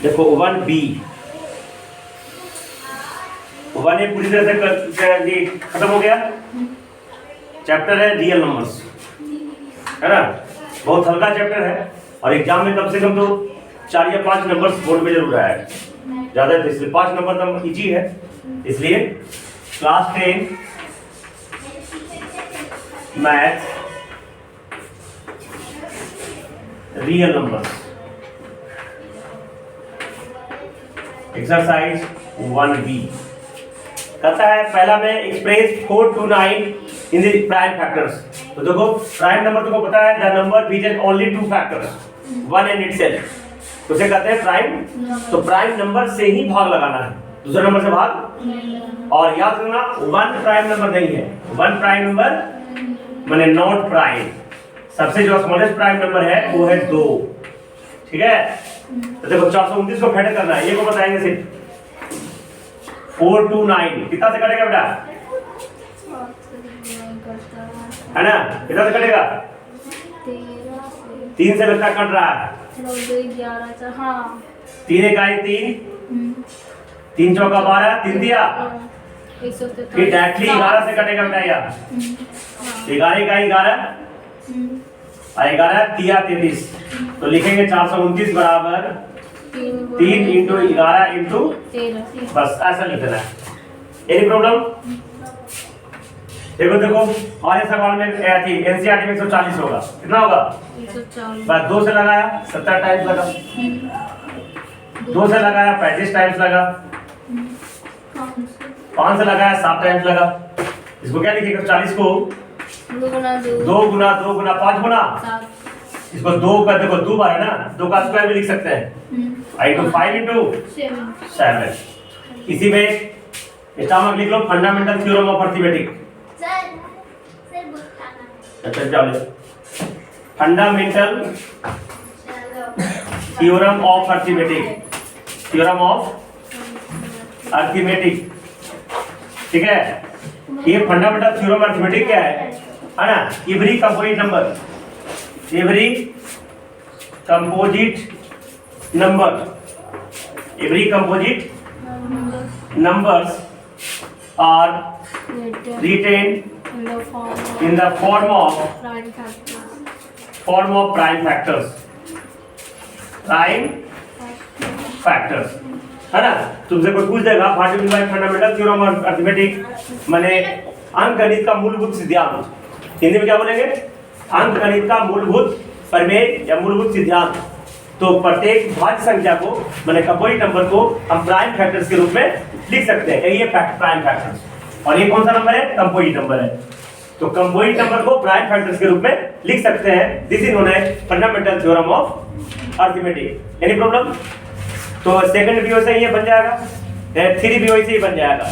देखो 1B 1A पूरी तरह से खत्म हो गया। चैप्टर है रियल नंबर्स, है ना, बहुत हल्का चैप्टर है और एग्जाम में कम से कम तो 4 या 5 नंबर्स बोर्ड में जरूर आया है, ज्यादा है, इसलिए 5 नंबर तो इजी है। इसलिए class 10 math real numbers exercise 1B कहता है पहला में express 4 to 9 in the prime factors. तो देखो प्राइम नंबर तुमको पता है the number which has only 2 factors 1 and itself, तो उसे कहते हैं प्राइम। तो प्राइम नंबर से ही भाग लगाना है, दूसरे नंबर से भाग। और याद रखना 1 प्राइम नंबर नहीं है, 1 प्राइम नंबर माने नॉट प्राइम। सबसे जो स्मॉलेस्ट प्राइम नंबर है वो है 2, ठीक है। तो देखो 429 को फैक्टर करना है, ये को बताएंगे सिर्फ 4 to 9 कितना से कटेगा बेटा, है ना, कितना से कटेगा 3 से बेटा कट रहा है 3 इकाई 3 3 चौका 12 3 दिया, फिर डायरेक्टली 11 से कटेगा बेटा यार 11 इकाई 11 और 11 तिया 33, तो लिखेंगे 429 बराबर 3 इंटू 11 इंटू 13, बस ऐसा लिख देना है। Any problem? देखो और ये सवाल में एनसीईआरटी में 140 होगा, कितना होगा 140, बस 2 से लगाया 70 टाइम्स लगा, 2 से लगाया 35 टाइम्स लगा, 5 से लगाया 7 टाइम्स लगा। इसको क्या लिखेगा 40 को 2 गुना 5 गुना, इसको 2 का देखो 2 बार है ना, 2 का स्क्वायर भी लिख सकते हैं, आई टू 5 इंटू 7। इसी में स्टॉमक लिख लो फंडामेंटल थ्योरम ऑफ अर्थमेटिक। अच्छा चलो fundamental theorem of arithmetic, theorem of arithmetic, ठीक है। ये फंडामेंटल थ्योरम अर्थमेटिक क्या है ना, every composite number, every composite number, every composite numbers are retained in the form of prime factors, prime factors, है ना। तुमसे कोई पूछ देगा फंडामेंटल थ्योरम ऑफ अर्थमेटिक माने अंकगणित का मूलभूत सिद्धांत, हिंदी में क्या बोलेंगे, अंकगणित का मूलभूत प्रमेय या मूलभूत सिद्धांत। तो प्रत्येक भाज्य संख्या को माने कंपोजिट नंबर को हम प्राइम फैक्टर्स के रूप में लिख सकते हैं, ये प्राइम फैक्टर्स। और ये कौन सा नंबर है, कंपोजिट नंबर है। तो कंपोजिट नंबर को प्राइम फैक्टर्स के रूप में लिख सकते हैं, this is known as fundamental theorem of arithmetic. Any problem? तो सेकंड भी वैसे ही बन जाएगा, 3 भी वैसे ही बन जाएगा।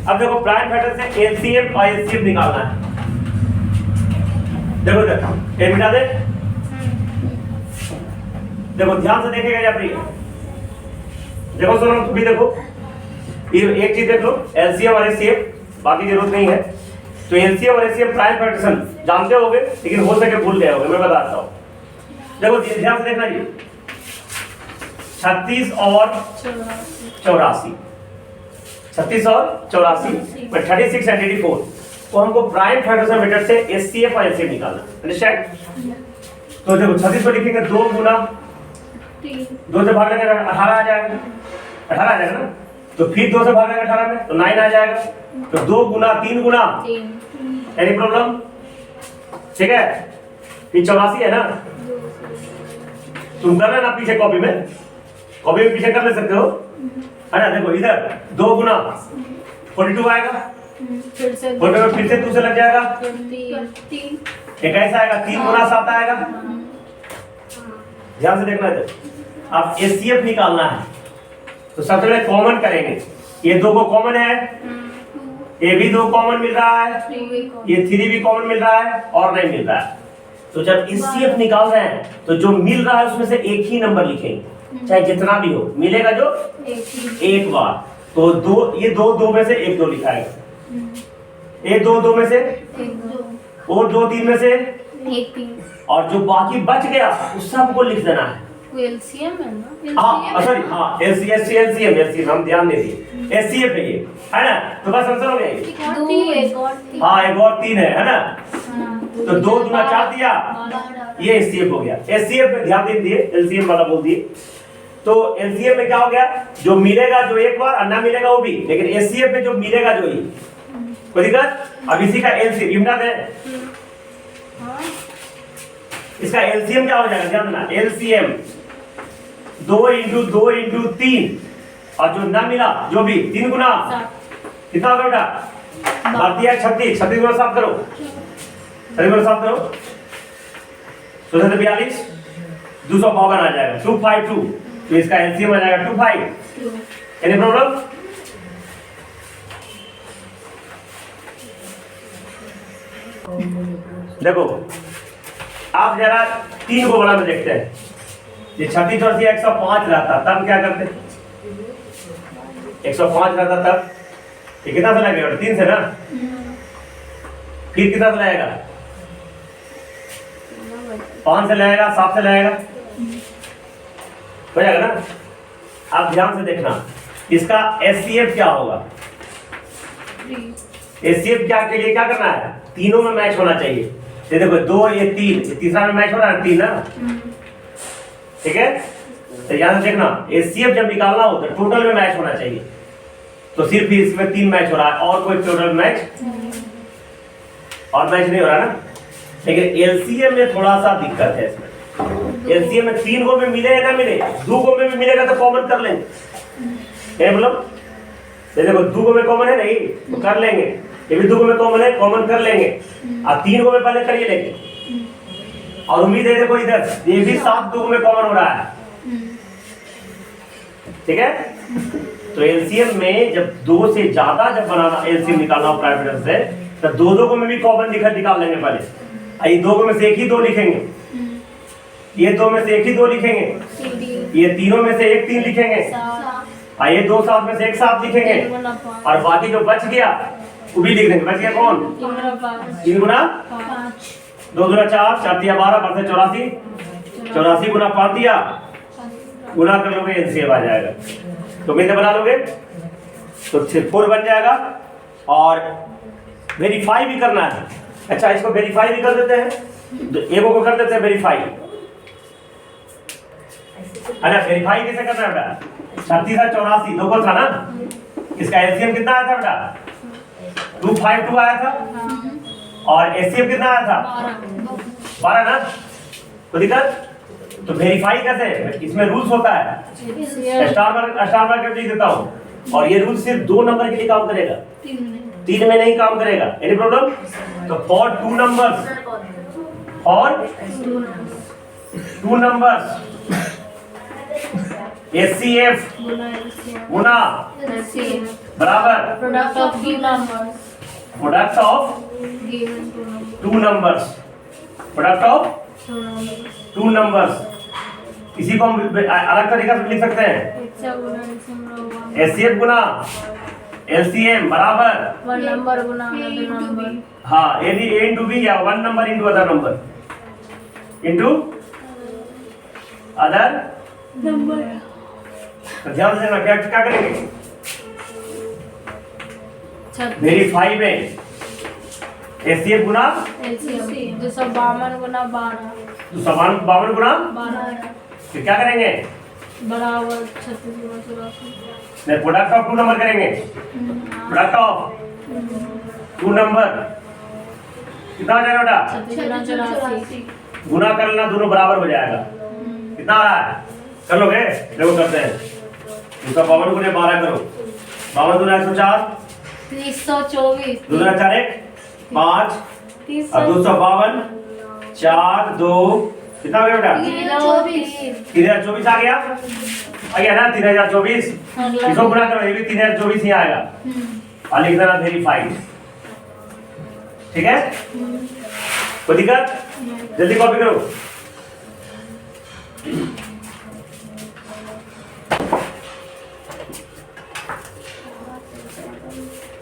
अब देखो प्राइम फैक्टर से एलसीएम और एचसीएफ निकालना है। देखो ये मिटा दे, देखो ध्यान से देखेगा या प्रिय, देखो सुनो तुम भी देखो, ये एक चीज देख लो एलसीएम और एचसीएफ, बाकी जरूरत नहीं है। तो एलसीएम और एचसीएफ प्राइम फैक्टर्स जानते होगे, लेकिन हो सके भूल गए होगे, मैं बताता हूँ। देखो ध्यान से देखना, ये 36 और 84, 36 और 84 36 एंड 84, तो हमको प्राइम फैक्टर्स मेथड से एचसीएफ और एलसीएम निकालना, अंडरस्टैंड। तो देखो 36 को लिखेंगे 2 गुना 2 से भाग लेंगे 18 आ जाएगा, 18 आ जाएगा ना। तो फिर 2 से भाग लेंगे 18 में तो 9 आ जाएगा। तो 2 गुना 3 गुना, एनी प्रॉब्लम? ठीक है, फिर 84 है ना, तुम कर लेना पीछे कॉपी में पीछे कर ले सकते हो, है ना। देखो इधर 2 गुना 42 आएगा, फिर से 2 से लग जाएगा, एक ऐसा आएगा 3 गुना 7 आएगा। ध्यान से देखना, अब एचसीएफ निकालना है तो सबसे पहले कॉमन करेंगे, ये 2 को कॉमन है, ये भी 2 कॉमन मिल रहा है, ये 3 भी कॉमन मिल रहा है और नहीं मिल रहा है। तो जब एचसीएफ निकाल रहे हैं तो जो मिल रहा है उसमें से एक ही नंबर लिखेंगे, चाहे जितना भी हो, मिलेगा जो एक बार। तो 2 ये 2 में से 1 2 लिखाएगा, ये 2 में से और 2 3 में से 1 3, और जो बाकी बच गया उस सबको लिख देना है। एलसीएम है ना? हाँ सॉरी, हाँ एलसीएम हम ध्यान नहीं दिए, एचसीएफ है ये, है ना? तो बस आंसर हो गया ये। एक और तीन। हाँ एक और 3 है ना? हाँ, तो 2 दूना 4 दिया, ये एचसीएफ हो गया। एचसीएफ पे ध्यान दे दिए, एलसीएम वाला बोल दिए। तो एलसीएम में क्या हो गया, जो मिलेगा जो एक बार और ना मिलेगा वो भी, लेकिन एचसीएफ में जो मिलेगा जो ही, कोई दिक्कत? अब इसी का एलसीएम इमदाद है, हाँ, इसका एलसीएम क्या हो जाएगा, ध्यान देना, एलसीएम 2 इंटू 2 इंटू 3, और जो ना मिला जो भी 3 गुना कितना होगा बेटा? बात दिया 36, 36 गुना 7 करो, 36 गुना 7 करो, 42, 252 आ जाएगा, 252। तो इसका एलसीएम आ जाएगा 25। Any problem? देखो आप जरा 3 को बड़ा में देखते हैं, ये 36 और 105 रहता तब क्या करते? 105 रहता तब ये कितना से लगेगा? 3 से ना, फिर कितना से लगेगा? 5 से लगेगा, 7 से लगेगा, हो जाएगा ना? आप ध्यान से देखना, इसका एचसीएफ क्या होगा? एचसीएफ क्या के लिए क्या करना है? तीनों में मैच होना चाहिए। ये देखो 2 ये 3, तीसरा में मैच हो रहा है 3 ना, ठीक है? तो यहाँ से देखना, एचसीएफ जब निकालना हो तो टोटल में मैच होना चाहिए, तो सिर्फ इसमें 3 मैच हो रहा है और कोई टोटल मैच और मैच नहीं हो रहा ना। लेकिन एलसीएम में थोड़ा सा दिक्कत है, इसमें एलसीएम में 3 को में मिले या ना मिले, 2 को में भी मिलेगा तो कॉमन कर लेंगे, क्या मतलब? देखो 2 को में कॉमन है नहीं तो कर लेंगे, ये भी 2 को में कॉमन है, कॉमन कर लेंगे, और 3 को में पहले करिए लेंगे, और उम्मीद है देखो इधर ये भी 7 2 को में कॉमन हो रहा है, ठीक है? तो एलसीएम में जब 2 से ज्यादा जब बनाना, एलसीएम निकालना हो प्राइवेट से, तो 2 को में भी कॉमन निकाल लेंगे पहले। ये 2 को में से एक ही 2 लिखेंगे, ये 2 में से एक ही 2 लिखेंगे, ये तीनों में से एक 3 लिखेंगे, और ये 2 7 में से एक 7 लिखेंगे, और बाकी जो बच गया वो भी लिख देंगे। बच गया कौन? 3 गुना 2 गुना 4, 4 दिया 12, 12 84, 84 गुना 5 दिया, गुना कर लोगे एलसीएम आ जाएगा। तो मैंने बना लोगे तो 4 बन जाएगा, और वेरीफाई भी करना है। अच्छा इसको वेरीफाई भी कर देते हैं, एगो को कर देते हैं वेरीफाई, है ना? वेरीफाई कैसे करना है बेटा? 36 और 84 दो को था ना, इसका एलसीएम कितना आया था बेटा? 252 आया था, और एचसीएफ कितना आया था? 12 ना, तो दिक्कत? तो वेरीफाई कैसे? इसमें रूल्स होता है, स्टार मार्क के लिख देता हूँ, और ये रूल सिर्फ 2 नंबर के लिए काम करेगा, 3 में नहीं काम करेगा। Any problem? तो for 2 numbers, for 2 numbers HCF गुना बराबर product of 2 numbers, product of given 2 2 numbers, product of 2 numbers. इसी को हम अलग तरीका से लिख सकते हैं, एचसीएफ गुना एलसीएम बराबर 1 नंबर गुना अनदर नंबर। हाँ, यदि ए इंटू बी या 1 number into other number into other number. तो ध्यान से देखना, क्या करेंगे? वेरीफाई में एचसीएफ गुना एलसीएम 252 गुना 12, 252 गुना 12 फिर क्या करेंगे? बराबर 36 गुना 84। नहीं, प्रोडक्ट ऑफ 2 नंबर करेंगे, प्रोडक्ट ऑफ 2 नंबर कितना हो जाएगा बेटा? 36 गुना 84 गुना कर लेना, दोनों बराबर हो जाएगा। कितना आ रहा है? कर लोगे? देखो करते हैं, 252 गुने 12 करो, 52 गुना 104, 324, 2 गुना 4 1 5, और 252 4 2 कितना हो गया बेटा? 3024 आ गया ना? 3024 इसको गुना करो, ये भी 3024 ही आएगा, और लिख देना वेरीफाइड, ठीक है? कोई दिक्कत? जल्दी कॉपी करो।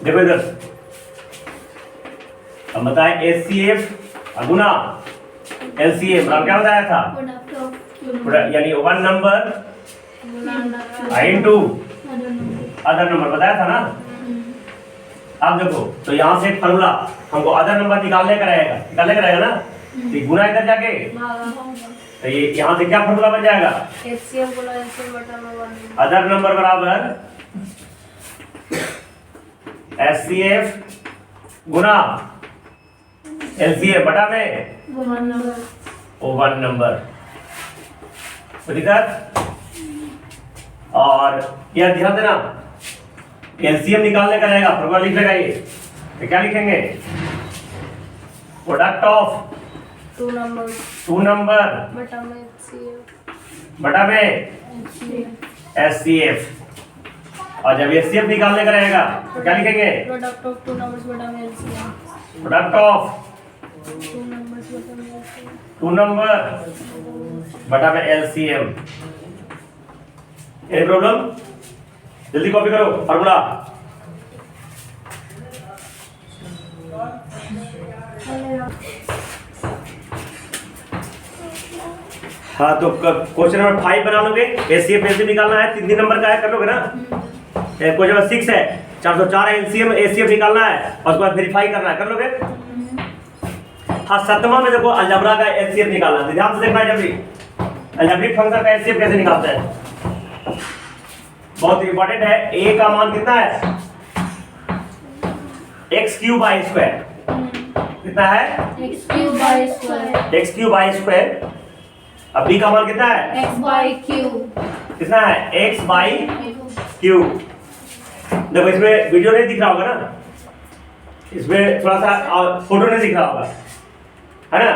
देखो इधर, हम बताएं एचसीएफ गुना एलसीएम, क्या बताया था? यानी one number into other number बताया था ना। अब देखो तो यहाँ से फॉर्मूला हमको अदर नंबर निकालने का रहेगा ना, तो गुना इधर जाके तो ये यहाँ से क्या फॉर्मूला बन जाएगा, HCF गुना HCF बटा में 1 अदर नंबर बराबर HCF गुना LCM बटा में 1 नंबर वन नंबर। दिक्कत और यह ध्यान देना एलसीएम निकालने का रहेगा, फॉर्मूला लिख लेगा ये, तो क्या लिखेंगे, प्रोडक्ट ऑफ 2 नंबर बटा में HCF। और जब HCF निकालने का रहेगा तो क्या लिखेंगे, प्रोडक्ट ऑफ 2 नंबर्स बटा में LCM, प्रोडक्ट ऑफ 2 नंबर्स बटा में LCM, 2 नंबर बटा में LCM। एनी प्रॉब्लम, जल्दी कॉपी करो फॉर्मूला। हाँ तो क्वेश्चन नंबर 5 बना लोगे, एचसीएफ एलसीएम निकालना है, 3 नंबर का है, कर लोगे ना। क्वेश्चन नंबर 6 है, 404 एलसीएम एचसीएफ निकालना है और उसके बाद वेरीफाई करना है, कर लोगे। हाँ 7वां में देखो अलजेब्रा का एचसीएफ निकालना है, ध्यान से देखना है, अलजेब्रिक फंक्शन का एचसीएफ कैसे निकालते हैं, बहुत इंपॉर्टेंट है। a का मान कितना है, x क्यूब बाई स्क्वायर, कितना है x cube by square, x cube by square. अब b का मान कितना है, x बाई क्यूब, कितना है x बाई क्यूब। देखो इसमें वीडियो नहीं दिख रहा होगा ना, इसमें थोड़ा सा फोटो नहीं दिख रहा होगा, है ना।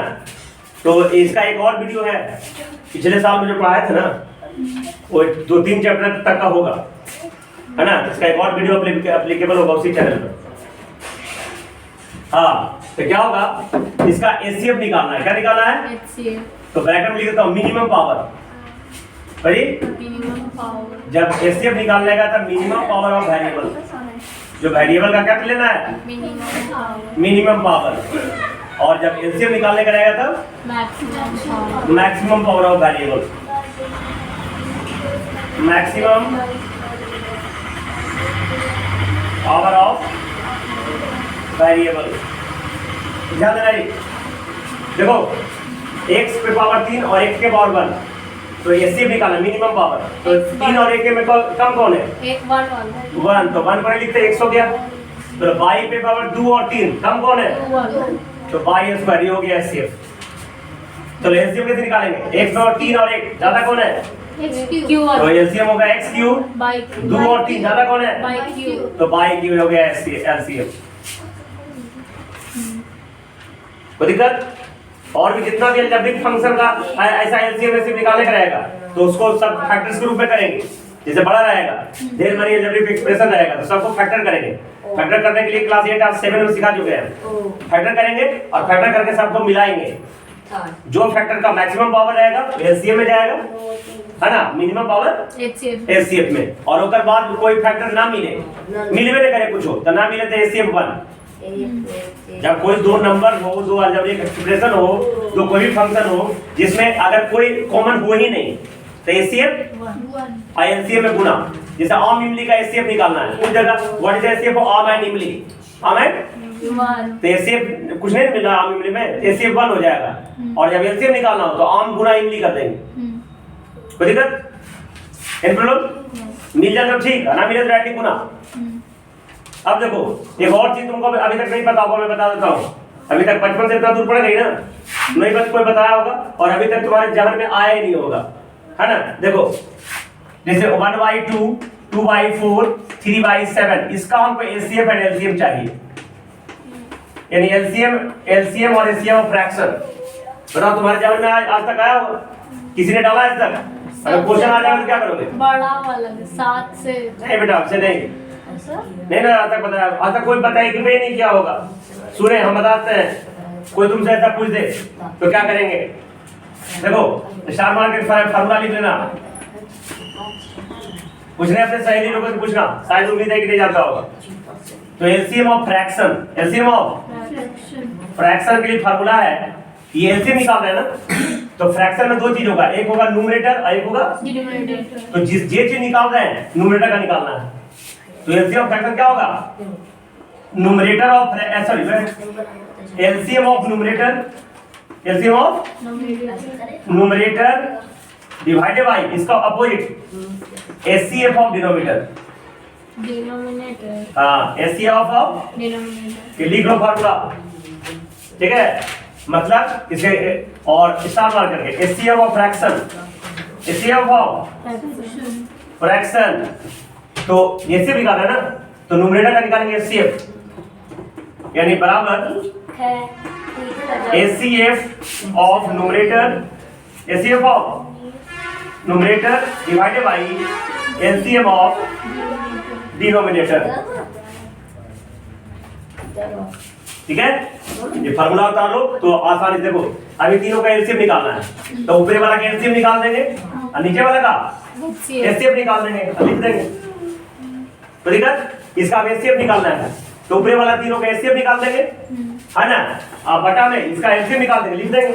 तो इसका एक और वीडियो है, पिछले साल में जो पढ़ाया था ना, वो 2-3 चैप्टर तक का होगा, है ना। इसका एक और वीडियो एप्लीकेबल होगा उसी चैनल पर। हाँ तो क्या होगा, इसका एचसीएफ निकालना है, क्या निकालना है, HCF तो ब्रैकेट में लिख देता हूँ मिनिमम पावर। भाई मिनिमम पावर, जब एचसीएफ निकालने का तब मिनिमम पावर ऑफ वेरिएबल, जो वेरिएबल का क्या लेना है, मिनिमम पावर। और जब एलसीएम निकालने का रहेगा तब maximum power of variable, maximum power of variable. ध्यान देना जी, देखो x पे पावर 3 और x के पावर 1, तो एचसीएफ निकालना मिनिमम पावर, तो 3 और 1 में कम कौन है, 1, तो 1 पर लिखते x हो गया। तो y पे पावर 2 और 3 कम कौन है, तो y स्क्वायर हो गया एचसीएफ। तो एलसीएम कैसे निकालेंगे, x और 3 और 1 ज्यादा कौन है, तो एलसीएम होगा x क्यूब, 2 और 3 ज्यादा कौन है, तो y क्यूब हो गया एलसीएम। कोई दिक्कत, और भी जितना भी अलजेब्रिक फंक्शन का ऐसा एलसीएम एलसीएम निकालने का रहेगा तो उसको सब फैक्टर्स के रूप में करेंगे। जैसे बड़ा रहेगा, ढेर सारी अलजेब्रिक एक्सप्रेशन रहेगा तो सबको फैक्टर करेंगे। फैक्टर करने के लिए क्लास 8 और 7 में सिखा चुके हैं। फैक्टर करेंगे और फैक्टर करके सबको मिलाएंगे। जो फैक्टर का मैक्सिमम पावर रहेगा एलसीएम में जाएगा, है ना, मिनिमम पावर एचसीएफ में। और उसके बाद कोई फैक्टर ना मिले, मिलवे नहीं करे कुछ हो तो ना मिले तो एचसीएफ 1। जब कोई दो नंबर हो, दो अलजेब्रिक एक्सप्रेशन हो, दो कोई भी फंक्शन हो जिसमें अगर कोई कॉमन हो ही नहीं तो एचसीएफ और एलसीएम में गुना। जैसे आम इमली का एचसीएफ निकालना है, उस जगह व्हाट इज एचसीएफ ऑफ आम एंड इमली, आम एंड तो एचसीएफ कुछ नहीं मिल रहा आम इमली में, एचसीएफ 1 हो जाएगा। और जब एलसीएम निकालना हो तो आम गुना इमली कर देंगे। कोई दिक्कत, मिल जाए तो ठीक, ना मिले तो डायरेक्टली गुना। अब देखो एक और चीज तुमको अभी तक नहीं पता होगा, मैं बता देता हूँ। अभी तक बचपन से इतना दूर पड़ गई ना, नहीं बस कोई बताया होगा और अभी तक तुम्हारे जहन में आया ही नहीं होगा, है ना। देखो जैसे 1/2, 2/4, 3/7, इसका हमको एलसीएम एंड एलसीएम चाहिए, यानी एलसीएम और एलसीएम ऑफ फ्रैक्शन। बताओ तुम्हारे जहन में आज तक आया होगा, किसी ने डाला आज तक? अगर क्वेश्चन आ जाएगा तो क्या करोगे? बड़ा वाला 7 से नहीं बेटा, आपसे नहीं ना, आज तक बताया, आज तक कोई बताया कि नहीं किया होगा। सुने हम बताते हैं, कोई तुमसे ऐसा पूछ दे तो क्या करेंगे? देखो स्टार मार के फार्मूला लिख लेना, पूछने अपने सहेली लोगों से पूछना, शायद उम्मीद है कि नहीं जानता होगा। तो LCM of fraction, LCM of fraction के लिए फार्मूला है ये एलसीएम निकाल रहे हैं ना, तो फ्रैक्शन में दो चीज होगा, एक होगा न्यूमरेटर और एक होगा, डिनोमिनेटर। तो जिस जे चीज निकाल रहे हैं न्यूमरेटर का निकालना है, तो एलसीएम ऑफ फ्रैक्शन क्या होगा, numerator of sorry LCM of numerator, LCM of numerator divided by इसका opposite HCF of denominator. Denominator. हाँ, एचसीएफ ऑफ डिनोमिनेटर। ये लिख लो फार्मूला, ठीक है, मतलब इसे और स्टार मार करके HCF of fraction, HCF of fraction, तो एचसीएफ निकालना है ना, तो न्यूमरेटर का निकालेंगे एचसीएफ, यानी बराबर HCF of numerator, HCF of numerator divided bye LCM of denominator. ठीक है, ये फार्मूला उतार लो तो आसानी से देखो, अभी तीनों का एलसीएम निकालना है, तो ऊपर वाला का एलसीएम निकाल देंगे और नीचे वाला का एचसीएफ निकाल देंगे और लिख देंगे, तो दिक्कत इसका एचसीएफ निकालना है, तो ऊपर वाला तीनों का एचसीएफ निकाल देंगे, है ना, आप बटा में इसका एलसीएम निकाल देंगे, लिख देंगे।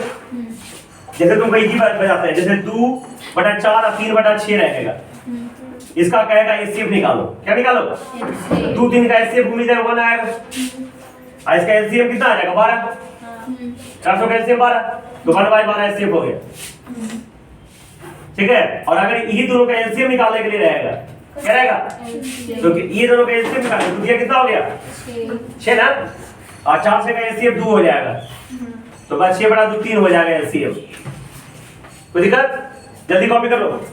जैसे तुम कहीं की बात बजाते हैं, जैसे 2/4 और 3/6 रहेगा, इसका कहेगा एचसीएफ निकालो, क्या निकालो, 2 3 का एचसीएफ घूम जाएगा 1 आएगा, और इसका एलसीएम कितना आ जाएगा 12, 400 का एलसीएम 12, तो 1/12 एलसीएम हो गया। ठीक है, और अगर यही दोनों का एलसीएम निकालने के लिए रहेगा, क्या रहेगा, तो ये दोनों का एलसीएम निकालने, तो ये कितना हो गया 6 ना, और 4 से का एलसीएम 2 हो जाएगा, तो बस 6/2 3 हो जाएगा एलसीएम। कोई दिक्कत, जल्दी कॉपी कर लो।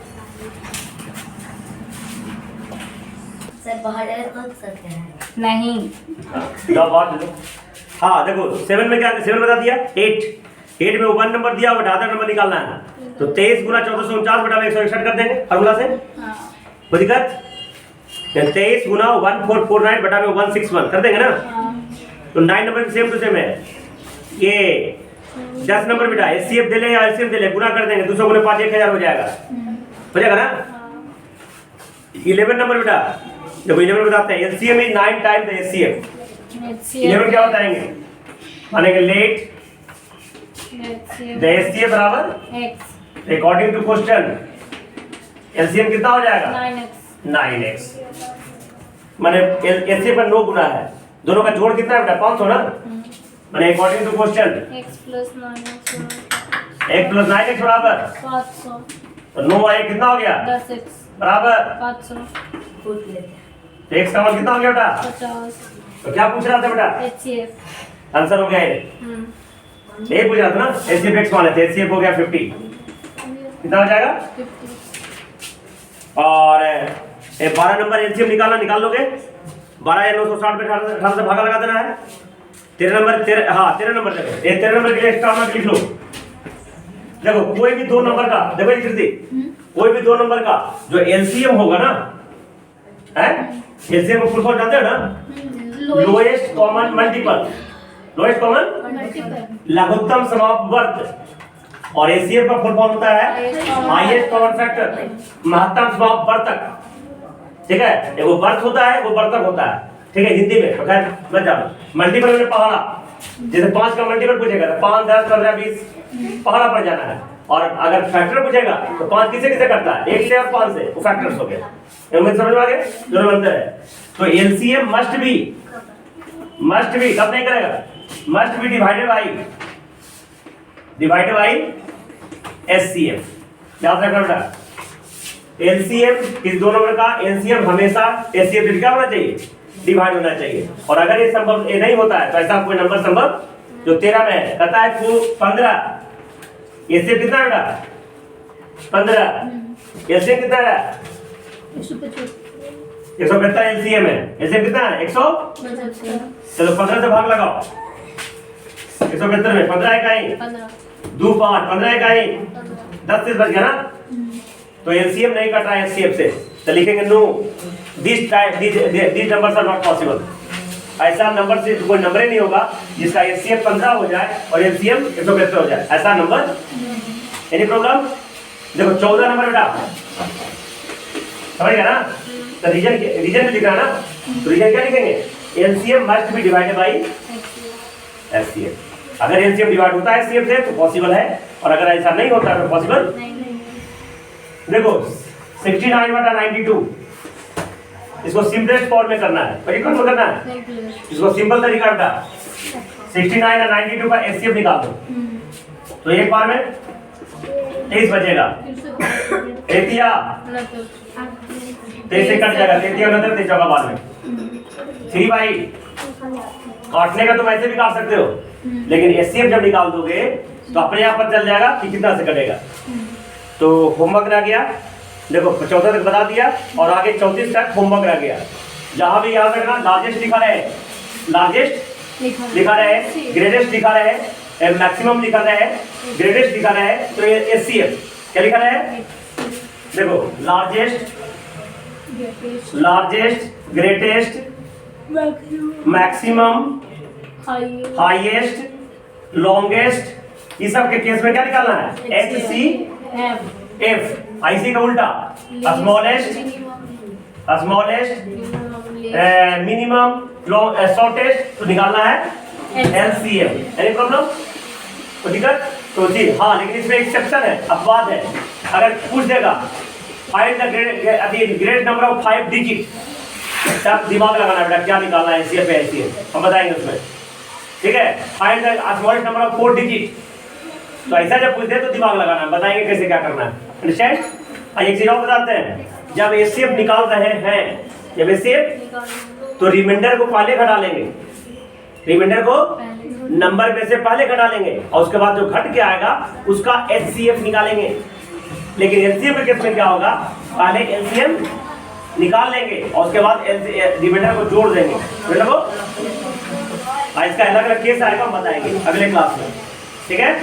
सर बाहर है तो सर क्या है नहीं। जाओ बाहर चलो। हाँ देखो 7 में क्या, 7 बता दिया 8 में 1 नंबर दिया, बटा आधा नंबर निकालना है, तो 23 गुना 1449 बटा 161 कर देंगे फार्मूला से। कोई दिक्कत, 23 गुना 1449 बटा 161 कर देंगे ना, तो 9 नंबर भी सेम टू सेम है। ये 10 नंबर बेटा एचसीएफ दे ले या एलसीएम दे ले, गुना कर देंगे, 200 गुना 5 1000 हो जाएगा, हो जाएगा ना। 11 नंबर बेटा देखो 11 बताते हैं, LCM is 9 times the HCF. 11 क्या बताएंगे, मानेंगे लेट द एचसीएफ बराबर x according to question LCM कितना हो जाएगा 9x 9x, माने एचसीएफ पर 9 गुना है, दोनों का जोड़ कितना है बेटा 500 ना, माने according to question x plus 9x 1 + 9x बराबर 500 तो 9 आए कितना हो गया 10x बराबर, 500 फूट लेते तो x का मान कितना हो गया बेटा, 50 तो क्या पूछ रहा था बेटा, HCF। आंसर हो गया ये, ये पूछ रहा था ना एचसीएफ x मान लेते, एचसीएफ हो गया 50, कितना हो जाएगा, 50 और ये 12 नंबर एलसीएम निकाल लोगे, 12 या 960 पे 18 से भागा लगा देना है। 13 नंबर 13 नंबर देखो, ये 13 नंबर के लिए एक्स्ट्रा नंबर लिख लो। देखो कोई भी 2 नंबर का, देखो ये कृति, कोई भी 2 नंबर का जो एलसीएम होगा ना, है एलसीएम को फुल फॉर्म जानते हो ना, lowest common multiple, lowest common multiple लघुत्तम समापवर्त, और एचसीएफ का फुल फॉर्म होता है हाईएस्ट कॉमन फैक्टर, महत्तम समापवर्तक। ठीक है, एक वो वर्त होता है, वो वर्तक होता है, ठीक है हिंदी में, तो खैर मत जानो। मल्टीपल में पहाड़ा, जैसे 5 का मल्टीपल पूछेगा तो 5 10 15 20 पहाड़ा पर जाना है, और अगर फैक्टर पूछेगा तो 5 किसे किसे करता है, 1 से और 5 से, वो फैक्टर्स हो गए। समझ में आ गए, दोनों अंतर है। तो एलसीएम मस्ट बी कब नहीं करेगा, must be divided by HCF. याद रखना बेटा, एलसीएम इस 2 नंबर का एलसीएम हमेशा एचसीएफ क्या होना चाहिए, डिवाइड होना चाहिए, और अगर ये संभव ये नहीं होता है तो ऐसा कोई नंबर संभव जो 13 में है, कहता है 15 एचसीएफ कितना है बेटा 15, एलसीएम कितना है 175 एलसीएम है, एलसीएम कितना है 100, चलो 15 से भाग लगाओ, 175 में 15 इकाई 2 5 15 इकाई 10 से बच गया ना, तो एलसीएम नहीं कट रहा है एचसीएफ से, तो लिखेंगे no this numbers are not possible. ऐसा नंबर से कोई नंबर ही नहीं होगा जिसका एचसीएफ 15 हो जाए और एलसीएम 175 हो जाए, ऐसा नंबर। एनी प्रॉब्लम, देखो 14 नंबर बेटा समझ गया ना, तो रीजन में लिखना ना, तो रीजन क्या लिखेंगे, LCM must be divided by HCF. अगर एलसीएम डिवाइड होता है एचसीएफ से तो पॉसिबल है, और अगर ऐसा नहीं होता तो पॉसिबल नहीं देखो 69/92 इसको सिंपलेस्ट फॉर्म में करना है, पर ये कौन करना है, नहीं क्लियर इसको सिंपल तरीका बता 69 और 92 का एचसीएफ निकाल दो, तो एक बार में 23 बचेगा, 33 से कट जाएगा, 33 और 23 होगा बाद में 3 भाई काटने का तो वैसे भी काट सकते हो, लेकिन एचसीएफ जब निकाल दोगे तो अपने आप पता चल जाएगा कि कितना से कटेगा। तो होमवर्क रह गया, देखो 14 तक बता दिया और आगे 34 तक होमवर्क रह गया। जहां भी याद रखना लार्जेस्ट लिखा रहे, लार्जेस्ट लिखा रहे, ग्रेटेस्ट लिखा रहे, मैक्सिमम लिखा रहे, ग्रेटेस्ट लिखा रहे, तो ये एचसीएफ क्या लिखा रहे, देखो largest greatest maximum highest longest, इस सब के केस में क्या निकालना है, एफ आईसी का उल्टा स्मॉलेस्ट मिनिमम शॉर्टेस्ट, तो निकालना है एलसीएम। एनी प्रॉब्लम तो दिक्कत तो जी हाँ, लेकिन इसमें एक्सेप्शन है, अपवाद है। अगर पूछ देगा find the great number of 5 digit, तब दिमाग लगाना बेटा क्या निकालना है एचसीएफ पे एचसीएफ हम बताएंगे उसमें, ठीक है। Find the smallest number of 4 digit, तो ऐसा जब पूछते हैं तो दिमाग लगाना, बताएंगे कैसे क्या करना है, अंडरस्टैंड। एक चीज और बताते हैं, जब एचसीएफ निकाल रहे हैं, जब एचसीएफ तो रिमाइंडर को पहले घटा लेंगे, रिमाइंडर को नंबर में से पहले घटा लेंगे और उसके बाद जो घट के आएगा उसका एचसीएफ निकालेंगे। लेकिन एलसीएम के केस में क्या होगा, पहले एलसीएम निकाल लेंगे और उसके बाद रिमाइंडर को जोड़ देंगे, मतलब इसका अलग अलग केस आएगा, हम बताएंगे अगले क्लास में, ठीक है।